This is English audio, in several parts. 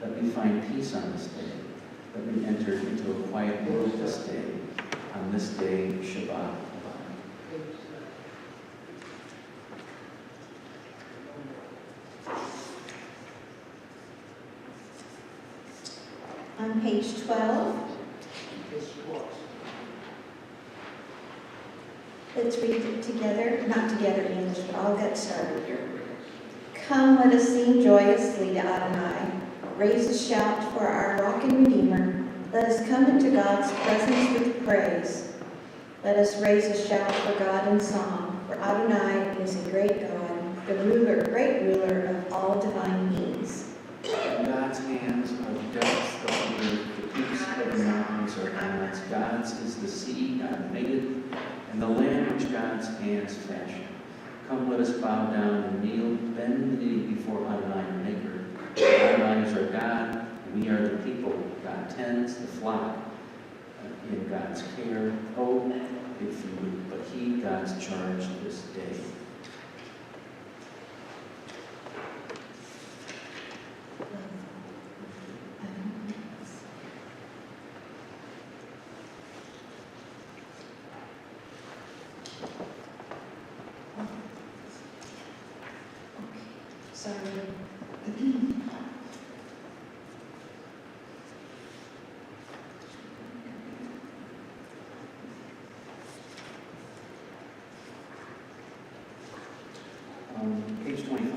Let me find peace on this day. Let me enter into a quiet world this day. On this day, Shabbat. On page 12, let's read it together. Not together in English, but I'll get started here. Come, let us sing joyously to Adonai. Raise a shout for our rock and redeemer. Let us come into God's presence with praise. Let us raise a shout for God in song. For Adonai is a great God, the great ruler of all divine beings. In God's hands are the depths of the earth, the peaks of the mountains are God's. God's is the sea, God made it, and the land which God's hands fashioned. Come, let us bow down and kneel, bend the knee before Adonai, our Maker. Adonai is our God, and we are the people. God tends the flock in God's care. Oh, if you would, but He, God's charge this day. Sorry. Page 25.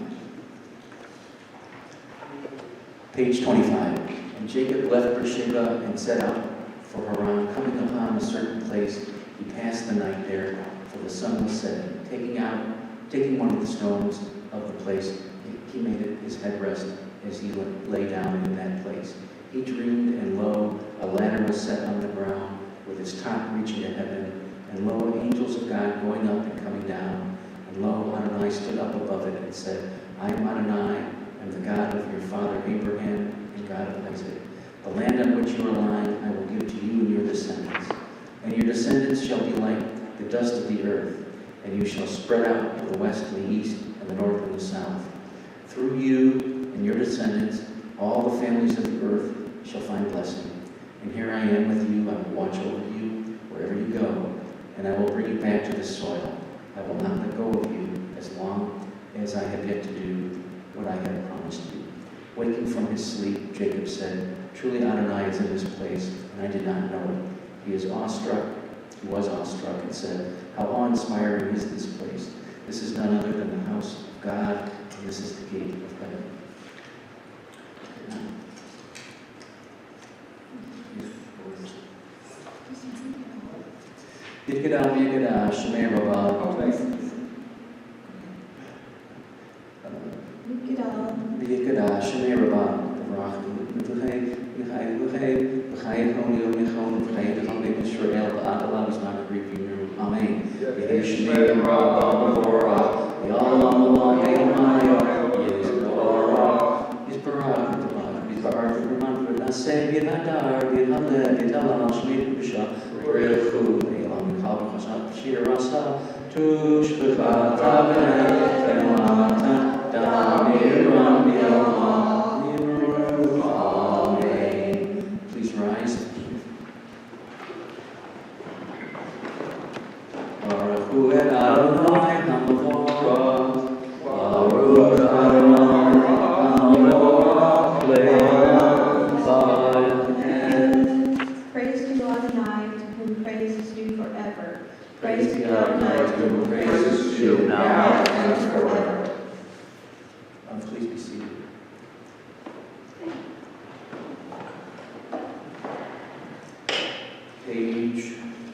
Page 25. And Jacob left Beersheba and set out for Haran. Coming upon a certain place, he passed the night there, for the sun was setting. Taking one of the stones of the place, he made it his headrest as he lay down in that place. He dreamed, and lo, a ladder was set on the ground, with its top reaching to heaven, and lo, angels of God going up and coming down. And lo, Adonai stood up above it and said, I am Adonai, am the God of your father Abraham and God of Isaac. The land on which you are lying I will give to you and your descendants. And your descendants shall be like the dust of the earth, and you shall spread out to the west and the east and the north and the south. Through you and your descendants, all the families of the earth shall find blessing. And here I am with you. I will watch over you wherever you go, and I will bring you back to this soil. I will not let go of you as long as I have yet to do what I have promised you. Waking from his sleep, Jacob said, Truly Adonai is in this place, and I did not know it. He was awestruck, and said, How awe-inspiring is this place? This is none other than the house of God, and this is the gate of heaven. Yikada, Shemay Rabah. Yikada, Shemay Rabah. Amen. Shemay Rabah B'vorah. Ya'alam Allah Elomayo. Yizbarah. Yizbarah V'Raman V'Naseh V'Nadar V'Haleh V'Talal Shemay B'Shah V'Rechu V'Elam V'Chav Chashat Shir Rasa Tush V'Chat Tavenet V'Elamata Damiram V'Elam. Amen. Please rise. Baruch Adonai HaMavorach, Baruch Adonai HaMavorach Le'olam. Praise to Adonai, to whom praise is due forever. Praise to Adonai, to whom praise is due now and forever. Please be seated. Page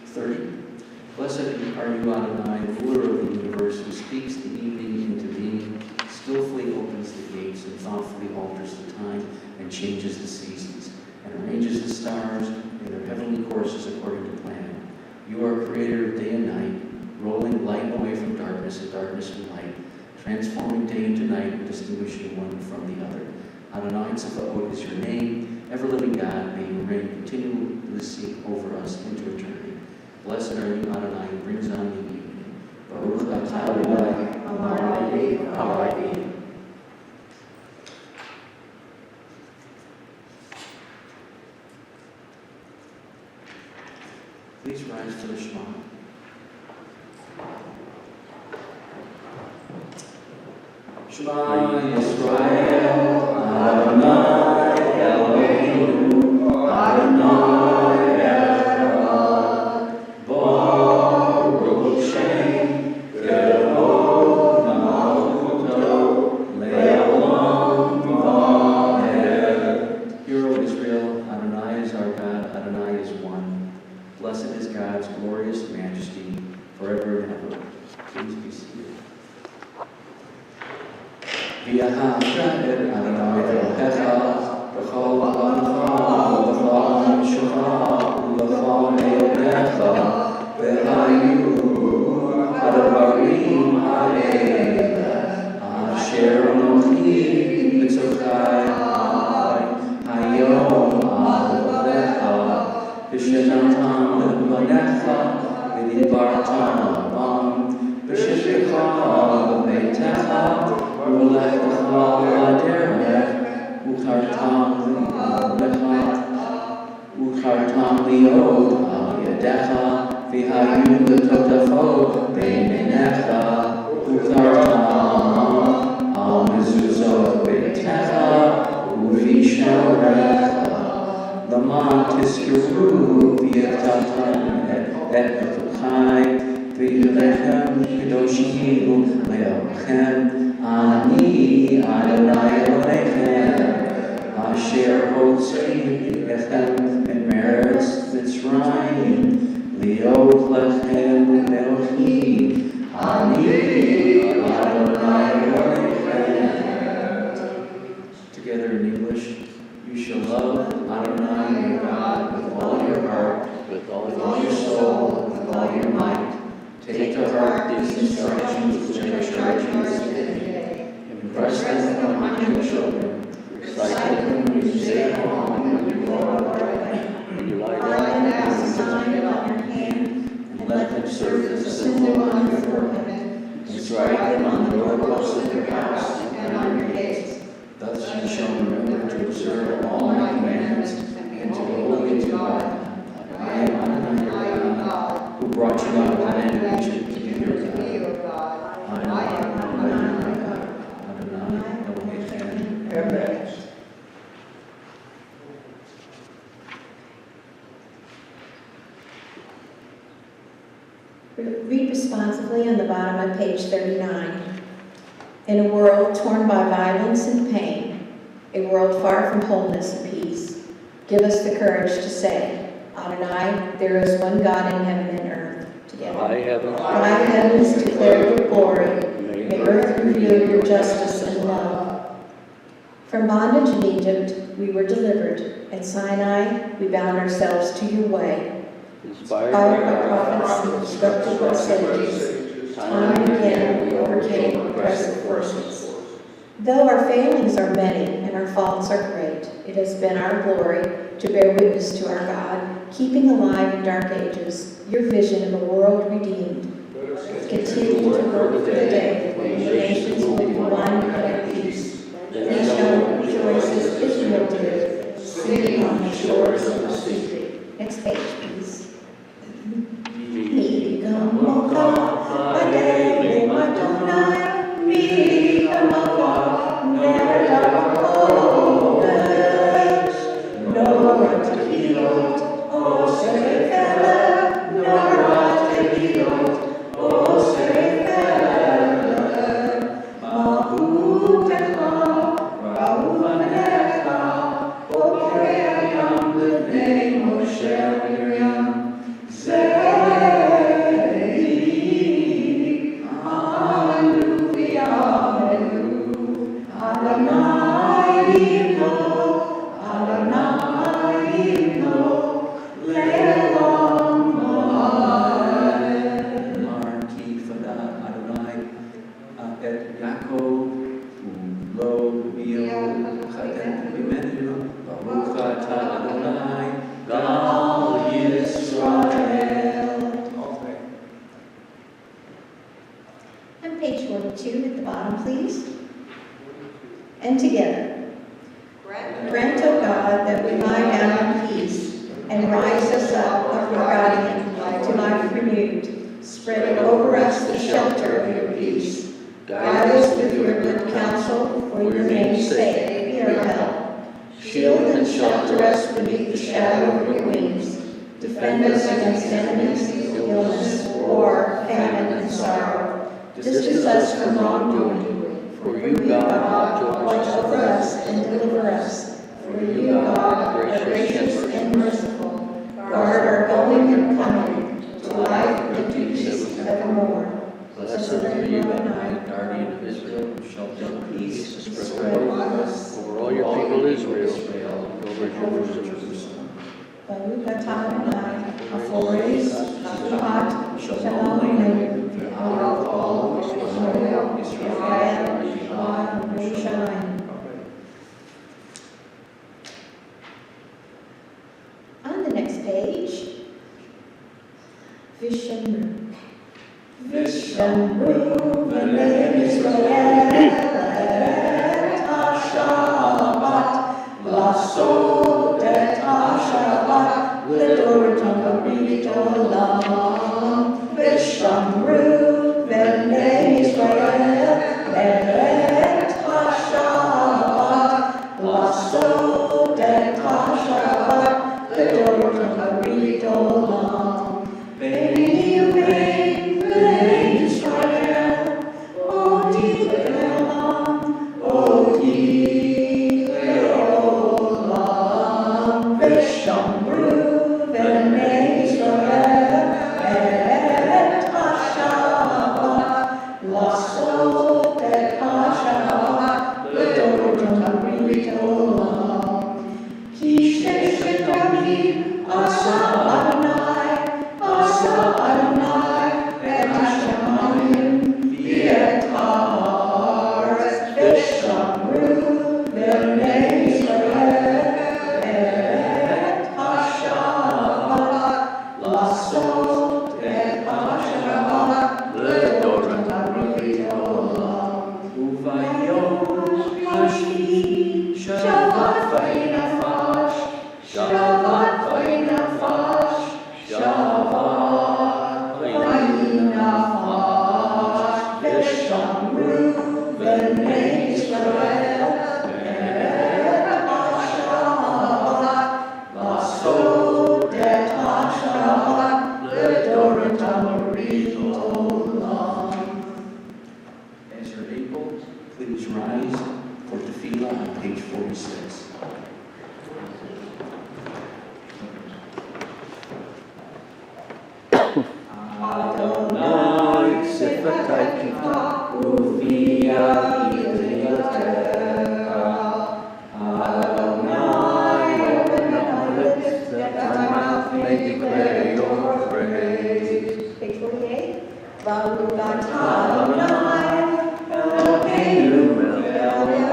30. Blessed are you, Adonai, ruler of the universe, who speaks the evening into being, skillfully opens the gates, and thoughtfully alters the time, and changes the seasons, and arranges the stars in their heavenly courses according to plan. You are creator of day and night, rolling light away from darkness and darkness from light, transforming day into night and distinguishing one from the other. Adonai Tzavaot is your name. Ever-living God, may you reign continuously over us into eternity. Blessed are you, Adonai, who brings on the evening. Baruch atah Adonai, Amar Levi, Amar Levi. Please rise for the Shema. Shema Yisrael, Adonai Eloheinu, Adonai Echad, Baruch Shem, Kevod Malchuto, Le'olam Va'ed. Hear, O Israel, Adonai is our God, Adonai is one. Blessed is God's glorious majesty forever and ever. Please be seated. V'ahavta et Adonai Elohecha b'chol levanecha u'b'chol nefshecha u'b'chol me'odecha v'hayu hadabarim ha'elah asher anochi mitzochai hayom al lecha v'shenatam levanecha v'dibartam bam v'shivcha v'beitecha U'lecha l'derech, u'chartam li'od al yadecha, v'hayu l'totafot beinecha, u'chartam al mezuzot beitecha, u'vishorecha, l'man tizkuru v'yatatam et etuchai, v'yilechem kedoshim le'ochem, Ani Adonai Elohechem, Asher Hotzim Echem and merits Mitzrayim, Liot Lechem Elohim, Ani Adonai Elohechem. Together in English, you shall love Adonai your God with all your heart, with all your soul, with all your might. Take to heart these instructions which I charge you this day. Impress them upon your children. Recite them when you stay at home and when you walk upright. When you lie down, as a sign on your hand, and let them serve as a symbol on your forehead. Inscribe them on the doorposts of your house and on your gates. Thus you shall remember to observe all my commandments and to be holy to God. I am Adonai your God, who brought you out of the land of Egypt to be your God. I am Adonai your God. Amen. Read responsively on the bottom of page 39. In a world torn by violence and pain, a world far from wholeness and peace, give us the courage to say, Adonai, there is one God in heaven and earth. Together. By heavens declare your glory. May earth reveal your justice and love. From bondage in Egypt we were delivered. At Sinai we bound ourselves to your way. Inspired by prophets and instructed by sages, time and again we overcame oppressive forces. Though our failings are many and our faults are great, it has been our glory to bear witness to our God, keeping alive in dark ages your vision of a world redeemed. Continue to work for the day when the nations will be one and at peace. Then shall rejoice as Israel did, singing on the shores of the sea. Next page, please. Page 42 at the bottom, please. And together. Grant, O God, that we lie down in peace and rise us up of your guiding light. to life renewed. Spread over us the shelter of your peace. Guide us with your good counsel, for your name's sake, be our help. Shield and shelter us beneath the shadow of your wings. Defend us against enemies, illness, war, famine, and sorrow. Distance us from wrongdoing, for you, God, watch over us and deliver us. For you, God, are gracious and merciful. Guard our going and coming, to life and to peace evermore. Blessed are you, Adonai, guardian of Israel, who shall bring peace spread over us, over all your people Israel, and over Jerusalem. Baruch atah Adonai, haForez, haKimhat, Shalom Aleinu, v'Yahweh kol Yisrael, Yeshua, Yerushalayim. On the next page, Vishamru. Vishamru, v'nei Yisrael, et ha-Shabbat, lasot et ha-Shabbat, l'doratam b'rit olam. Vishamru, v'nei Yisrael, et ha-Shabbat, lasot et ha-Shabbat, l'doratam b'rit olam. B'nei Yisrael, odi le'olam, odi le'olam. V'shamru v'nei Yisrael et ha-Shabbat, lasot et ha-Shabbat, l'doratam b'rit olam. Ki sheshet yamim asa Adonai, asa Adonai, et hashamayim v'et haaretz. V'shamru v'nei Yisrael et ha-Shabbat, lasot et ha-Shabbat, l'doratam b'rit olam. Uvayom hashvi Shabbat v'inafash, Shabbat v'inafash, Shabbat v'inafash. V'shamru v'nei Yisrael et ha-Shabbat, lasot et ha-Shabbat, l'doratam b'rit olam. As you're able, please rise for tefillah on page 46. Adonai, sifatai kivta, uvia ileotecha. Adonai, open our lips, that our mouth may declare your praise. Page 48. Baruch atah Adonai, Eloheinu melech haolam.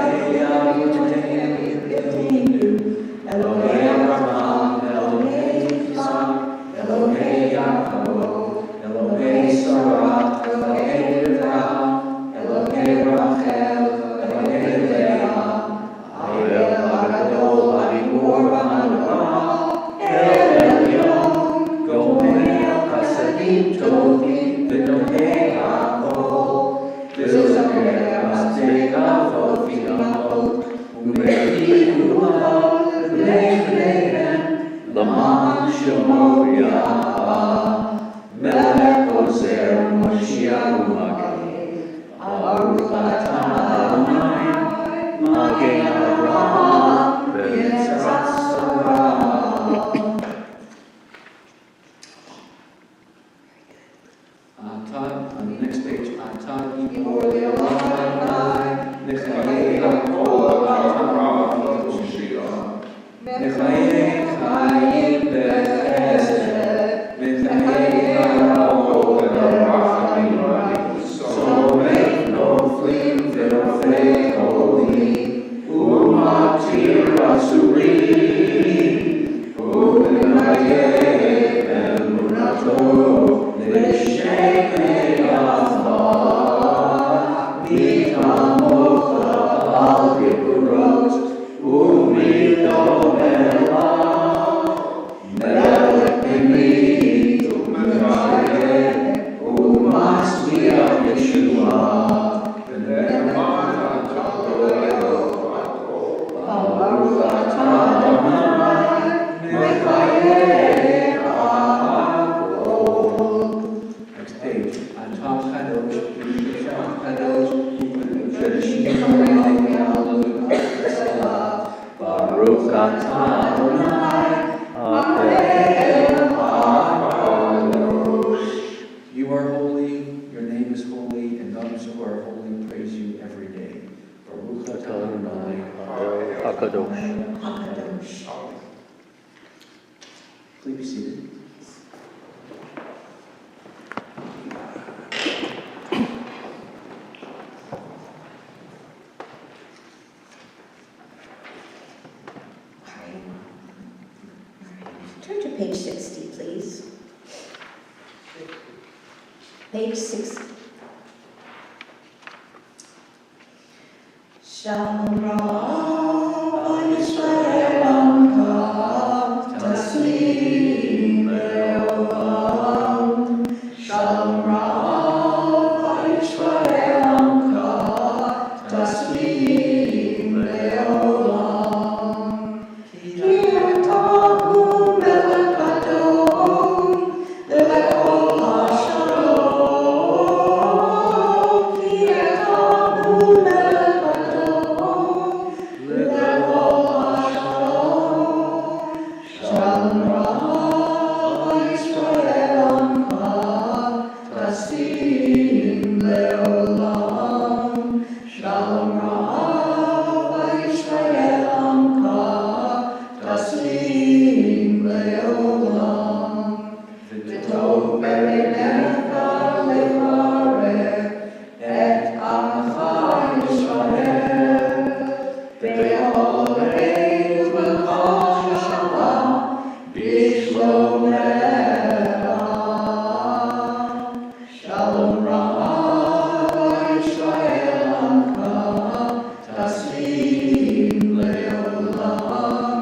Baruch atah Adonai HaKadosh. You are holy, your name is holy, and those who are holy praise you every day. Baruch atah Adonai HaKadosh. Hakadosh. Please be seated. Turn to page 60, please. Page 60. Shalom Yisrael Amka Tasim Le'olam. Shalom Yisrael Amka Tasim Le'olam. Ki atahu melech Adon le'kol ha'shalom. Ki atahu melech Adon le'kol ha'shalom. Shalom Yisrael Amka Tasim Le'olam. Shalom Yisrael Amka Tasim Le'olam. V'tov be'einecha levarech et amcha Yisrael. Be'ol re'u v'chol shalom b'shlomecha. Shalom Yisrael Amka Tasim Le'olam.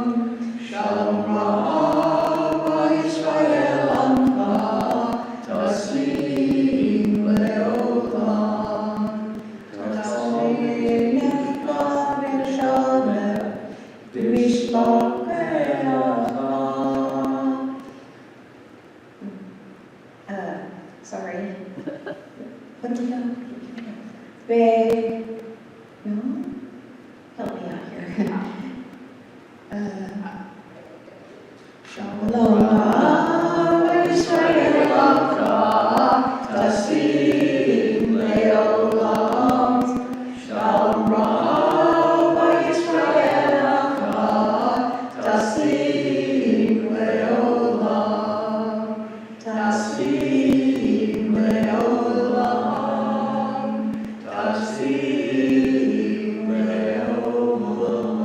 Shalom Yisrael Amka Tasim Le'olam. Tasim Le'olam B'shlomecha. Sorry. What did I? No? Help me out here. Shalom Yisrael Amka Tasim Le'olam. Shalom Yisrael Amka Tasim Le'olam. Tasim Le'olam. Tasim Le'olam.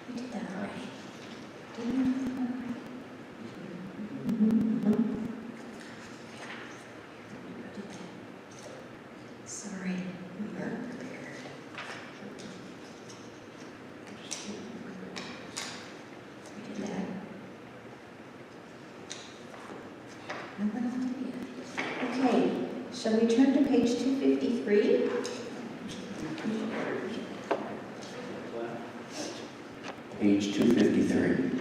We did that already. Didn't we? Sorry, we weren't prepared. We did that. No one else did it. Okay, shall we turn to page 253? Page 253.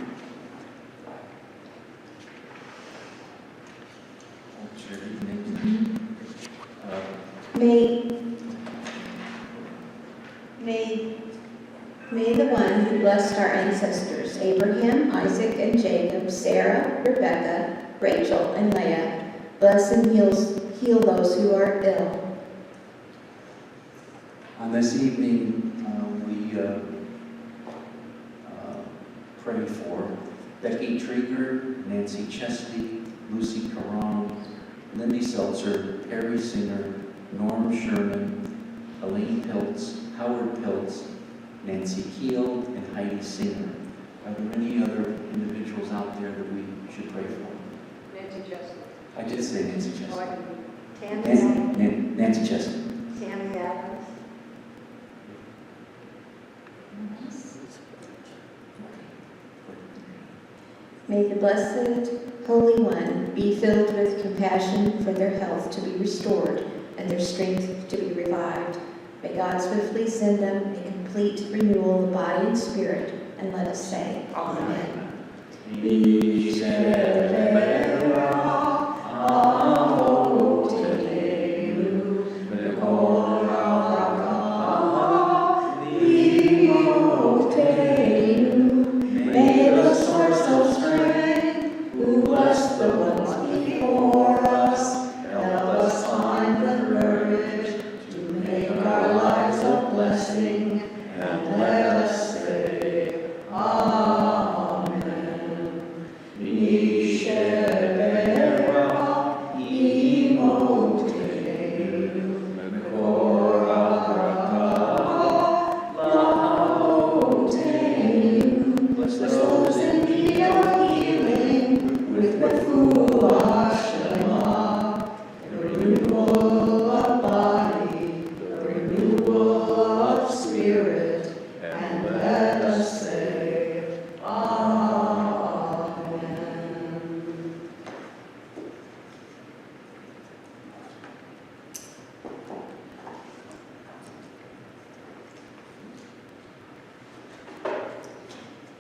May the one who blessed our ancestors, Abraham, Isaac, and Jacob, Sarah, Rebekah, Rachel, and Leah, bless and heal those who are ill. On this evening, we pray for Becky Trieger, Nancy Chesney, Lucy Caron, Lindy Seltzer, Perry Singer, Norm Sherman, Elaine Piltz, Howard Piltz, Nancy Keel, and Heidi Singer. Are there any other individuals out there that we should pray for? Nancy Chesney. I did say Nancy Chesney. Nancy Chesney. Tammy Adams. May the Blessed Holy One be filled with compassion for their health to be restored and their strength to be revived. May God swiftly send them a complete renewal of body and spirit, and let us say, Amen. Amen.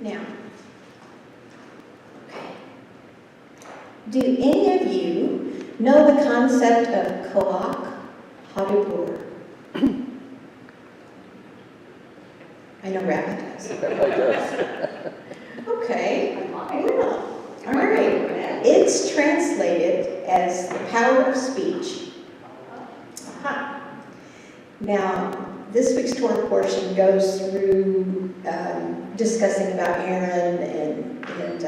Now, okay. Do any of you know the concept of koach hadibur? I know Rabbi does. Okay, well, all right. It's translated as the power of speech. Aha. Now, this week's Torah portion goes through discussing about Aaron and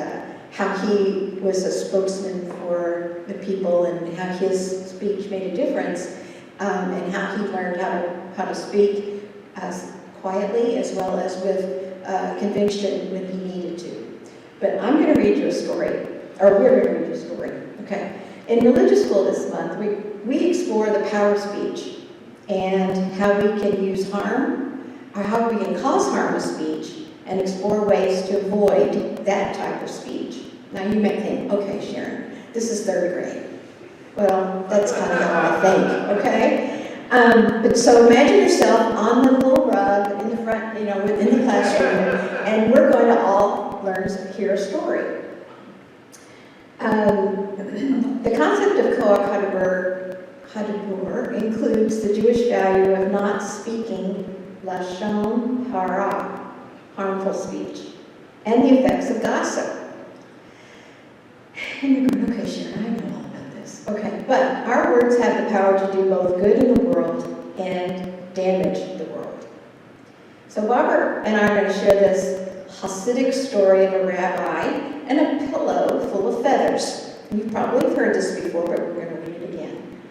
how he was a spokesman for the people and how his speech made a difference, and how he learned how to speak as quietly as well as with conviction when he needed to. But I'm going to read you a story, or we're going to read you a story. Okay. In religious school this month, we explore the power of speech and how we can use harm, or how we can cause harm with speech, and explore ways to avoid that type of speech. Now you may think, okay, Sharon, this is 3rd grade. Well, that's kind of how I think, okay? But so imagine yourself on the little rug in the front, within the classroom, and we're going to all learn to hear a story. The concept of koach hadibur includes the Jewish value of not speaking lashon hara, harmful speech, and the effects of gossip. And you're going, okay, Sharon, I know all about this. Okay, but our words have the power to do both good in the world and damage the world. So Barbara and I are going to share this Hasidic story of a rabbi and a pillow full of feathers. You've probably heard this before, but we're going to read it again.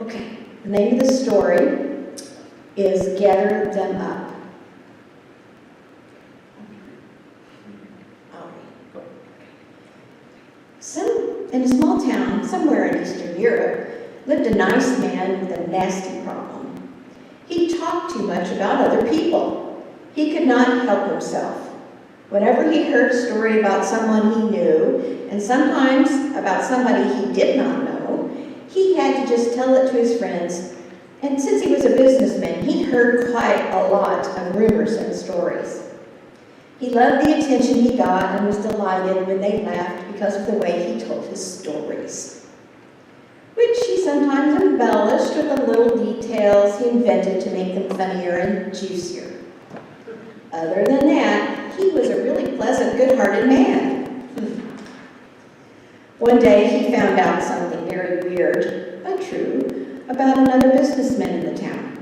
Okay, the name of the story is Gather Them Up. In a small town somewhere in Eastern Europe lived a nice man with a nasty problem. He talked too much about other people. He could not help himself. Whenever he heard a story about someone he knew, and sometimes about somebody he did not know, he had to just tell it to his friends. And since he was a businessman, he heard quite a lot of rumors and stories. He loved the attention he got and was delighted when they laughed because of the way he told his stories, which he sometimes embellished with the little details he invented to make them funnier and juicier. Other than that, he was a really pleasant, good-hearted man. One day, he found out something very weird, but true, about another businessman in the town.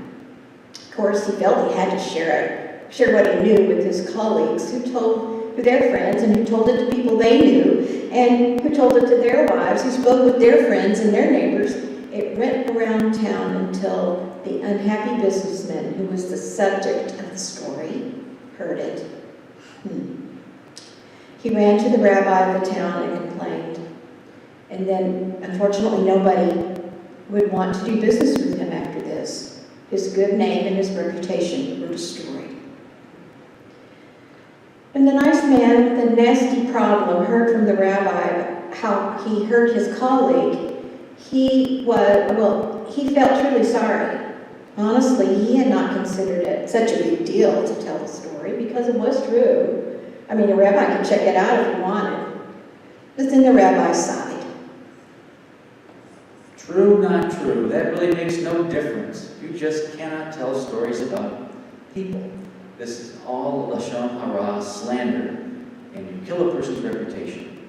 Of course, he felt he had to share what he knew with his colleagues, who told to their friends, and who told it to people they knew, and who told it to their wives, who spoke with their friends and their neighbors. It went around town until the unhappy businessman, who was the subject of the story, heard it. He ran to the rabbi of the town and complained. And then, unfortunately, nobody would want to do business with him after this. His good name and his reputation were destroyed. When the nice man with the nasty problem heard from the rabbi how he hurt his colleague, he felt truly sorry. Honestly, he had not considered it such a big deal to tell the story because it was true. I mean, a rabbi could check it out if he wanted. But then the rabbi sighed. True, not true. That really makes no difference. You just cannot tell stories about people. This is all lashon hara, slander, and you kill a person's reputation.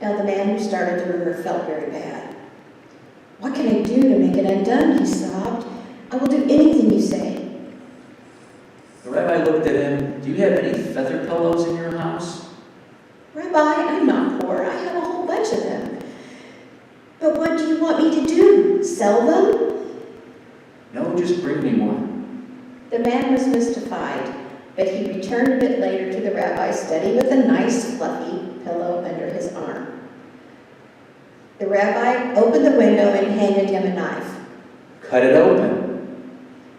Now the man who started the rumor felt very bad. What can I do to make it undone? He sobbed. I will do anything you say. The rabbi looked at him. Do you have any feather pillows in your house? Rabbi, I'm not more. I have a whole bunch of them. But what do you want me to do? Sell them? No, just bring me one. The man was mystified, but he returned a bit later to the rabbi's study with a nice fluffy pillow under his arm. The rabbi opened the window and handed him a knife. Cut it open.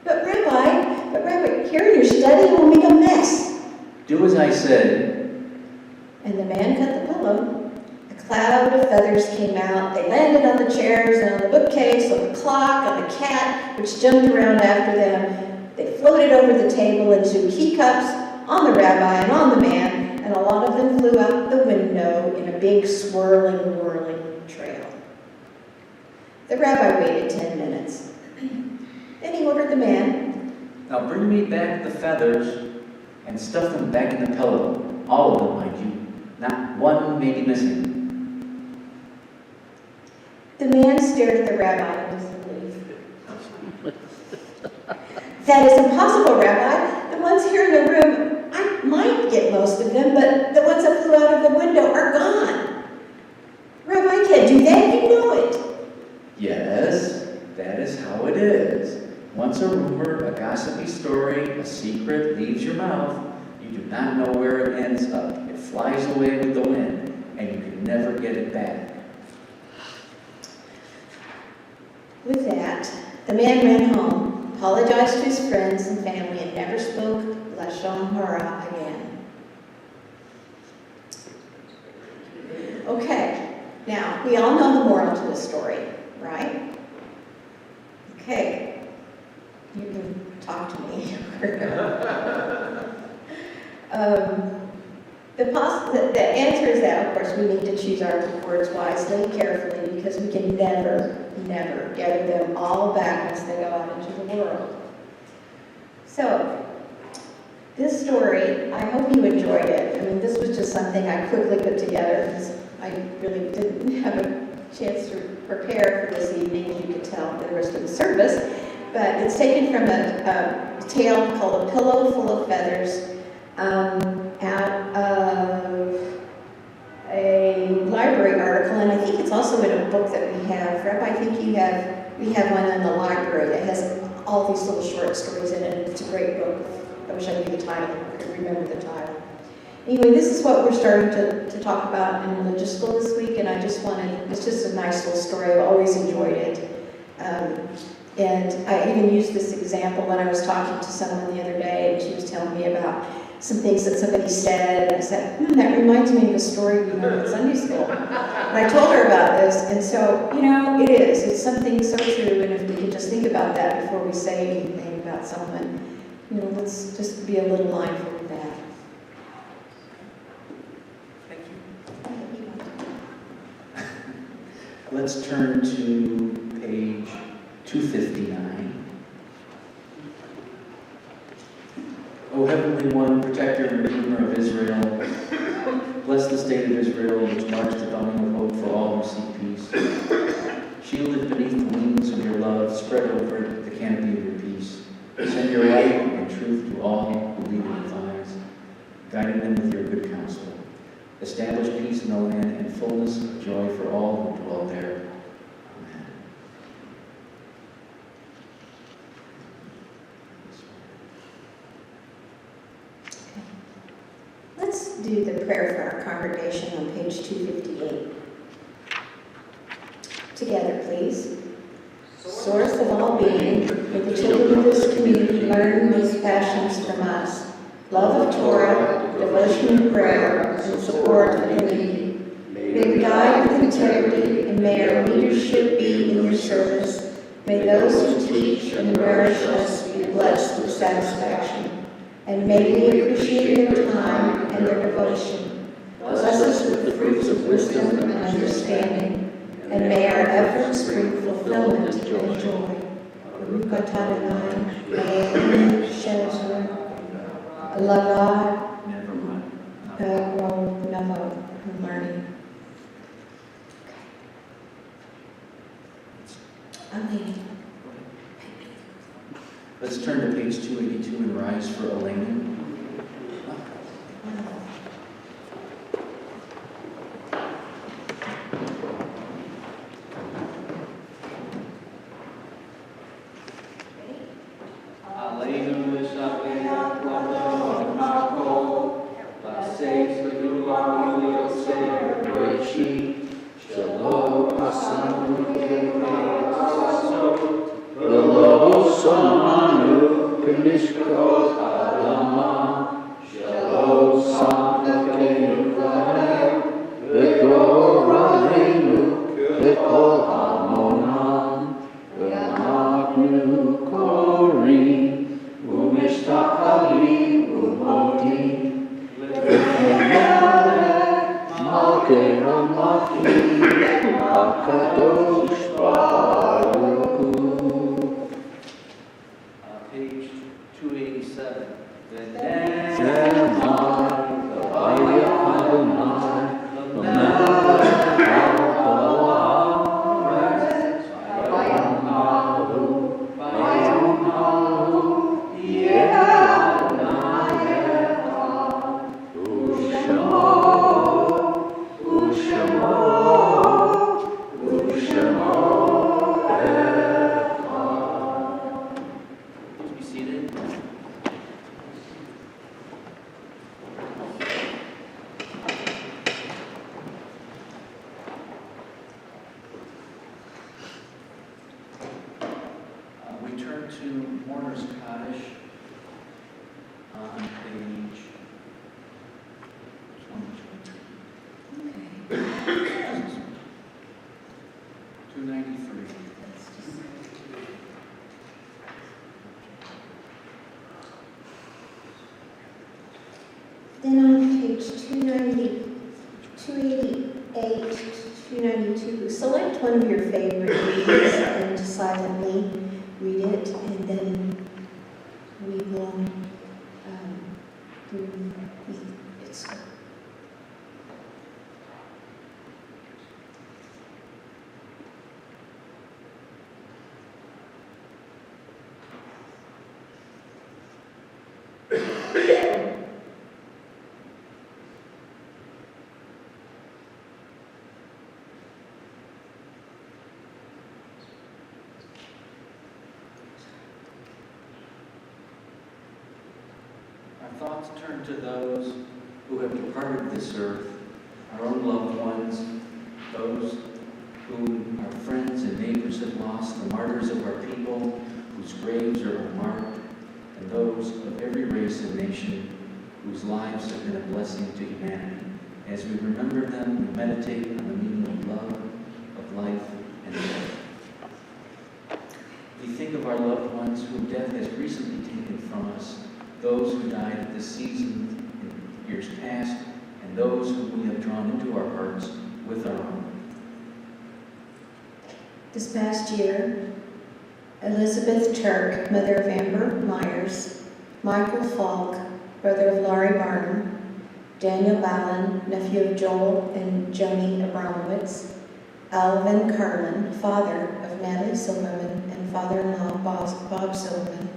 But Rabbi, here in your study will make a mess. Do as I said. And the man cut the pillow. A cloud of feathers came out. They landed on the chairs and on the bookcase, on the clock, on the cat, which jumped around after them. They floated over the table into teacups, on the rabbi and on the man, and a lot of them flew out the window in a big swirling, whirling trail. The rabbi waited 10 minutes. Then he ordered the man, Now bring me back the feathers and stuff them back in the pillow. All of them, mind you. Not one may be missing. The man stared at the rabbi in disbelief. That is impossible, Rabbi. The ones here in the room, I might get most of them, but the ones that flew out of the window are gone. Rabbi, I can't do that. You know it. Yes, that is how it is. Once a rumor, a gossipy story, a secret leaves your mouth, you do not know where it ends up. It flies away with the wind, and you can never get it back. With that, the man ran home, apologized to his friends and family, and never spoke Lashon Hara again. Okay, now, we all know the moral to the story, right? Okay, you can talk to me. The answer is that, of course, we need to choose our words wisely and carefully because we can never gather them all back once they go out into the world. So, this story, I hope you enjoyed it. I mean, this was just something I quickly put together because I really didn't have a chance to prepare for this evening, as you could tell for the rest of the service. But it's taken from a tale called A Pillow Full of Feathers, out of a library article, and I think it's also in a book that we have. Rabbi, I think we have one in the library that has all these little short stories in it. It's a great book. I wish I knew the title. I could remember the title. Anyway, this is what we're starting to talk about in religious school this week, and it's just a nice little story. I've always enjoyed it. And I even used this example when I was talking to someone the other day, and she was telling me about some things that somebody said, and I said, that reminds me of a story we learned in Sunday school. And I told her about this, and so, it is. It's something so true, and if we could just think about that before we say anything about someone, let's just be a little mindful of that. Thank you. Let's turn to page 259. O Heavenly One, Protector and Redeemer of Israel, bless the state of Israel, which marks the dawning of hope for all who seek peace. Shielded beneath the wings of your love, spread over it the canopy of your peace. Send your light and truth to all who lead in the lives, guiding them with your good counsel. Establish peace in the land and fullness of joy for all who dwell there. Amen. Let's do the prayer for our congregation on page 258. Together, please. Source of all being, may the children of this community learn these passions from us. Love of Torah, devotion to prayer, and support of unity. May we guide with integrity, and may our leadership be in your service. May those who teach and nourish us be blessed with satisfaction. And may we appreciate their time and their devotion. Bless us with the fruits of wisdom and understanding. And may our efforts bring fulfillment and joy. Baruch atah Adonai, Eloheinu Shezro, Lavad, Navo, I'm learning. I'm leaving. Let's turn to page 282 and rise for Elena. Elokeinu Malki, HaKadosh Baruch Hu. Page 287. Be seated. We turn to Mourner's Cottage on page 293. Then on page 288 to 292, select one of your favorite readings and silently read it, and then we will do its. Our thoughts turn to those who have departed this earth, our own loved ones, those whom our friends and neighbors have lost, the martyrs of our people whose graves are unmarked, and those of every race and nation whose lives have been a blessing to humanity. As we remember them, we meditate on the meaning of love, of life, and death. We think of our loved ones whom death has recently taken from us, those who died at this season in years past, and those whom we have drawn into our hearts with our own. This past year, Elizabeth Turk, mother of Amber Myers, Michael Falk, brother of Laurie Barton, Daniel Ballin, nephew of Joel and Joni Abramowitz, Alvin Carlin, father of Natalie Silverman and father-in-law Bob Silverman,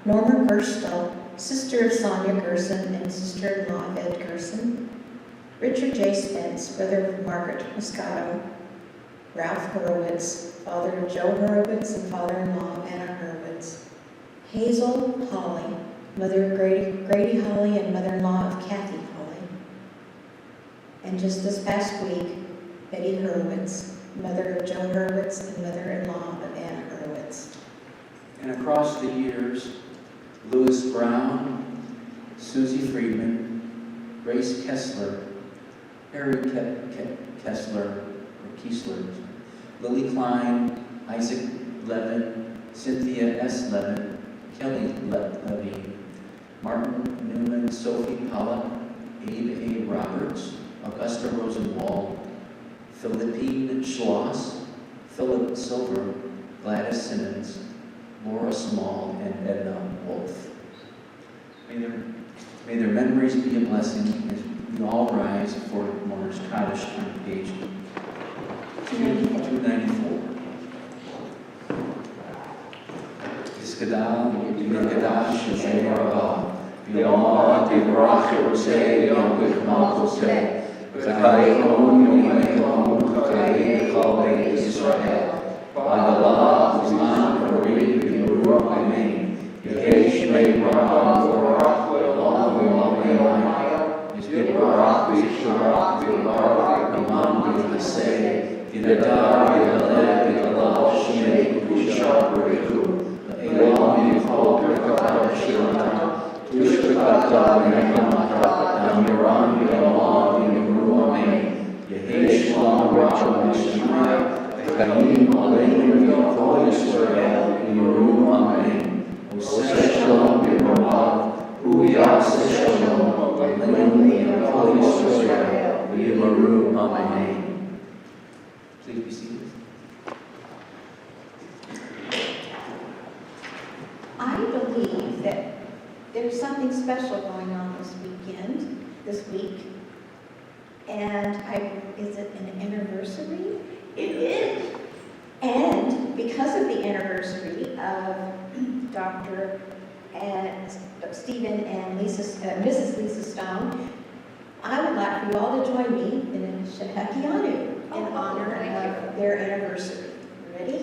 Norma Gerstel, sister of Sonia Gerson and sister-in-law of Ed Gerson, Richard J. Spence, brother of Margaret Moscato, Ralph Horowitz, father of Joe Horowitz and father-in-law of Anna Horowitz, Hazel Hawley, mother of Grady Hawley and mother-in-law of Kathy Hawley, and just this past week, Betty Horowitz, mother of Joe Horowitz and mother-in-law of Anna Horowitz. And across the years, Louis Brown, Susie Friedman, Grace Kessler, Harry Kessler, or Kiesler, Lily Klein, Isaac Levin, Cynthia S. Levin, Kelly Levine, Martin Newman, Sophie Pollock, Abe A. Roberts, Augusta Rosenwald, Philippine Schloss, Philip Silver, Gladys Simmons, Laura Small, and Edna Wolf. May their memories be a blessing as we all rise for Mourner's Cottage on page 294. Iskadal, Yimikadash, Hashem Rabah, Yom Tibrach, Rosei, Yom Gikmal Kosei, Zakai Om, Yom Ekom, Kakai, Kalei, Israel, Badalah, Zman, Karim, Yuru, Amen. Yehesh, Mei, Brahman, Vorach, Ve'olam, Ve'olam, Ve'olam, Yizgit, Barach, V'yisharach, V'yilbarach, V'yamam, V'yilhasei, V'yidadar, V'yidaleh, V'yidalal, Shmei, V'yishar, V'yichu, Elam, Yichol, V'yikatav, Shirata, Tushkata, V'yamata, Damiran, V'yalam, V'yimru, Amen. Yehesh, Lam, Rachel, V'yishmai, V'chaim, Aleinu, V'yikol, Yisrael, V'yiru, Amen. Oseh Sholom, V'yirav, Hu Yaseh Sholom, Aleinu, V'yikol, Yisrael, Yimaru, Amen. Amen. Please be seated. I believe that there's something special going on this week. And is it an anniversary? It is. And because of the anniversary of Dr. Stephen and Mrs. Lisa Stone, I would like for you all to join me in a Shehakianu in honor of their anniversary. Ready?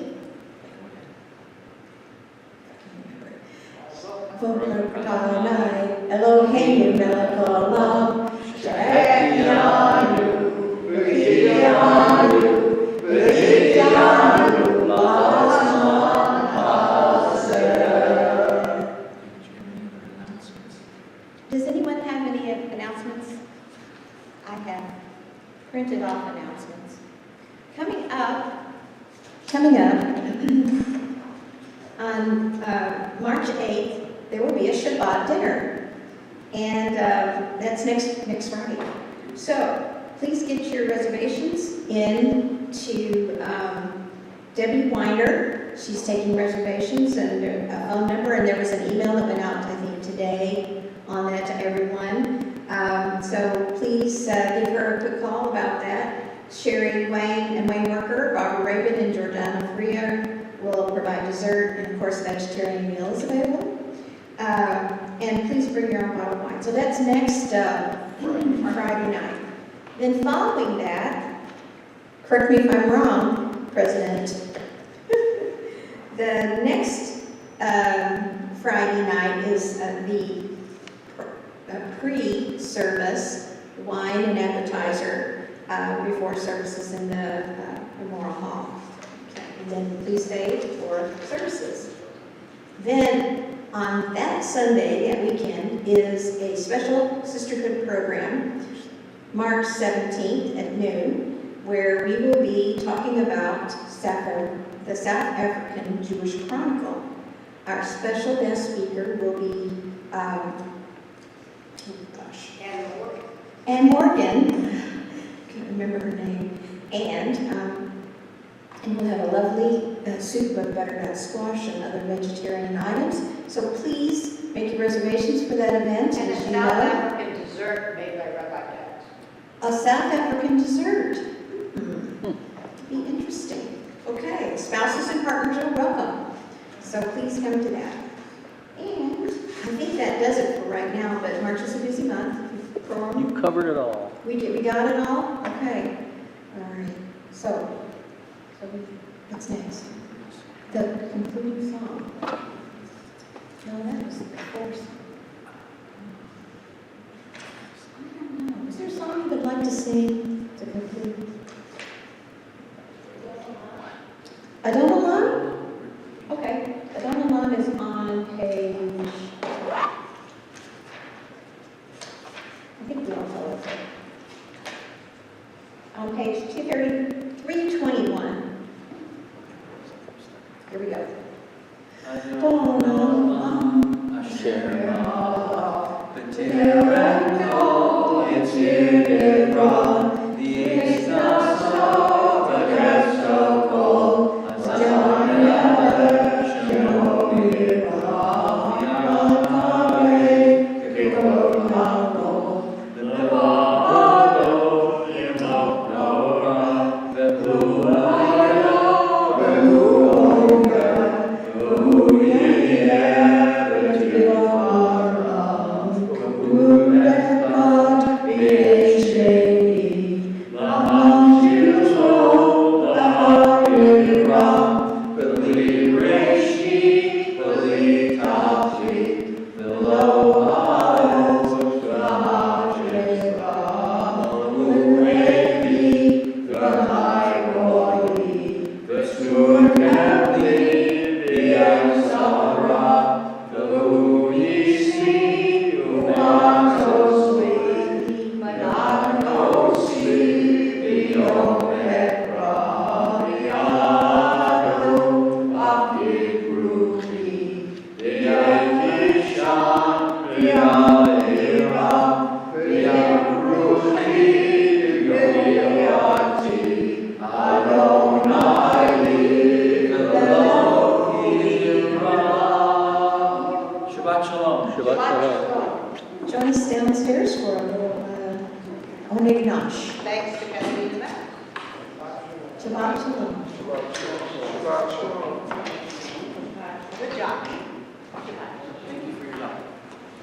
V'Adonai Eloheinu melech haolam, Shehakianu, V'Hianu, V'Hianu, L'Zman Hazeh. Does anyone have any announcements? I have printed off announcements. Coming up on March 8th, there will be a Shabbat dinner, and that's next Friday. So please get your reservations in to Debbie Weiner. She's taking reservations and a phone number, and there was an email that went out, I think, today on that to everyone. So please give her a quick call about that. Sherry Wayne and Wayne Worker, Barbara Rabin, and Jordana Freer will provide dessert, and of course vegetarian meals available. And please bring your own bottle of wine. So that's next Friday night. Then following that, correct me if I'm wrong, President, the next Friday night is the pre-service wine and appetizer before services in the Memorial Hall. Okay. And then please stay for services. Then on that Sunday, that weekend, is a special sisterhood program, March 17th at noon, where we will be talking about the South African Jewish Chronicle. Our special guest speaker will be, Ann Morgan, can't remember her name, and we'll have a lovely soup of butternut squash and other vegetarian items. So please make your reservations for that event. And a As you South know, African dessert made by Rabbi Dax. a South African dessert. Be interesting. Okay, spouses and partners are welcome. So please come to that. And I think that does it for right now, but March is a busy month. You covered it all. We got it all? Okay. All right. So what's next? The concluding song. No, that was the first song. I don't know. Is there a song you would like to sing to conclude? Adon Okay. Adon is on page, I think we all know it. On page 321. Here we go. Creation. Shabbat Shalom. Good job. Shabbat.